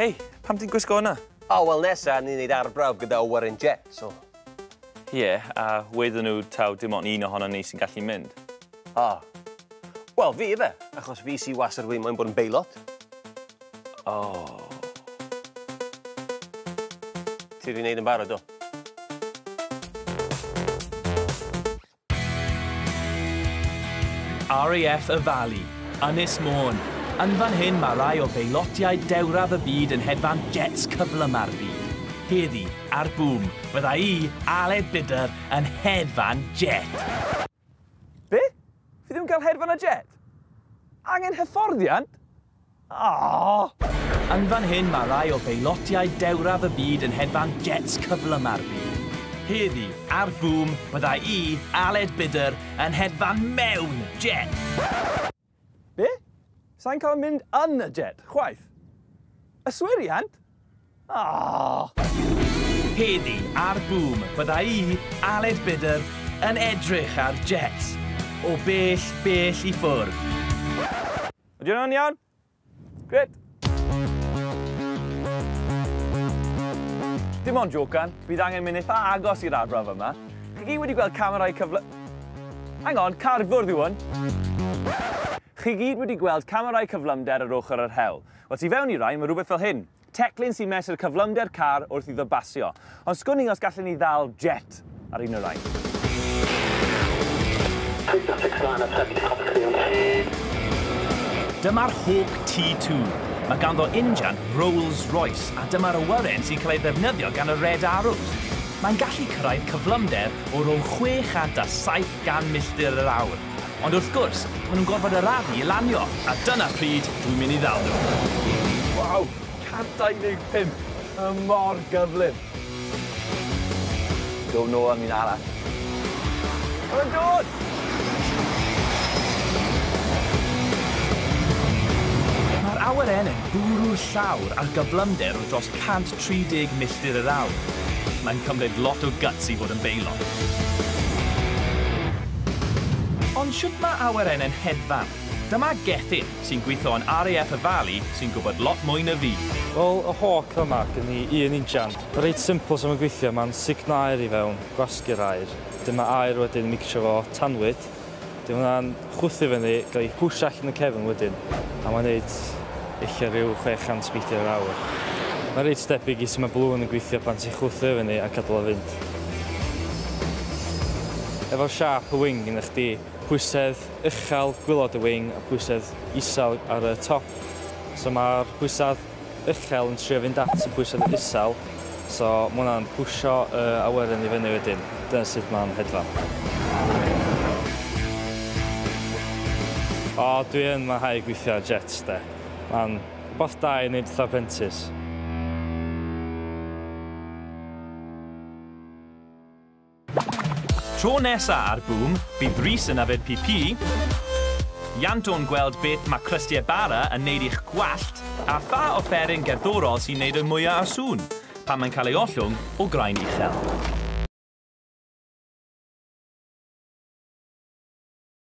Hei, pam ti'n gwisgo hwnna? O, wel nesa, ni'n neud arbrawf gyda awyren jet, so... Ie, a wedyn nhw taw dim ond un ohono ni sy'n gallu mynd. O. Wel, fi fe, achos fi sy'n was ar wyn mwyn bod yn beilot. O. Ti wedi wneud yn barod, do? RAF y Valley, Ynys Môn. Yn fan hyn mae rai o beilotiau dewraf y byd yn hedfan jets cyflym ar byd. Heddi, ar Boom, bydda i, Aled Bider, yn hedfan jet. Be? Fi ddim yn cael hedfan o jet? Angen hyfforddiant? Oh. Yn fan hyn mae rai o beilotiau dewraf y byd yn hedfan jets cyflym ar byd. Heddi, ar Boom, bydda i, Aled Bider, yn hedfan mewn jet. Be? Sa'n cael mynd yn y jet, chwaith? Yswiriant? Oh. Heddi, ar Boom, bydda i, Aled Bider, yn edrych ar jets. O bell, bell i ffwrdd. Ydy hwnna'n iawn? Gret. Dim ond jocan, bydd angen mynd eitha agos i'r arbraf yma. Chi gyd wedi gweld camerau Hang on, car fwrdd yw hwn. Chi gyd wedi gweld camerau cyflymder ar ochr yr hewl. Wel, tu fewn i rai, mae rhywbeth fel hyn. Teclyn sy'n mesur cyflymder car wrth iddo basio. Ond sgwn i os gallen ni ddal jet ar un o'r rai. Dyma'r Hawk T2. Mae ganddo injan Rolls-Royce a dyma'r awyren sy'n cael ei ddefnyddio gan y Red Arrows. Mae'n gallu cyrraedd cyflymder o rhwng 600 a 700 milltir yr awr. Ond wrth gwrs, maen nhw'n gorfod arafu i lanio, a dyna pryd dwi'n mynd i ddal nhw. Waw, 125, y mor gyflym. Go nôl am un arall. Mae'n dod! Mae'r awyren yn bwrw'r llawr ar gyflymder o dros 130 milltir yr awr. Mae'n cymryd lot o guts i fod yn beilot. Ond sut mae awyren yn hedfan? Dyma Gethin sy'n gweithio yn RAF y Valley sy'n gwybod lot mwy na fi. Wel, y Hawk yma gen i un injan. Reit simple sy'n gweithio, mae'n signo aer i fewn, gwasgu'r aer. Dyma aer wedyn mixio fo tanwyd. Dyma'n chwthu fyny, gael ei pwysio allan y cefn wedyn. A mae'n neud eich rhyw 600 milltir yr awr. Mae'n reit debyg i sy'n mae blwn yn gweithio pan ti'n chwthu fyny a cadw o fynd. Efo siap y wing yn eich di, pwysedd uchel gwylod y wing a pwysedd isel ar y top. So mae'r pwysedd uchel yn trio fynd at y pwysedd isel. So mae hwnna'n pwysio awyren i fyny wedyn. Dyna sut mae'n hedfan. O, dwi yn mwynhau gweithio ar jets, de. Mae'n rhywbeth da i wneud eitha pentis. Tro nesa ar Boom, bydd Rhys yn yfed PP, Ianto'n gweld beth mae crystiau bara yn neud i'ch gwallt, a pha offeryn gerddorol sy'n neud y mwyaf o sŵn, pan mae'n cael ei ollwng o graen uchel.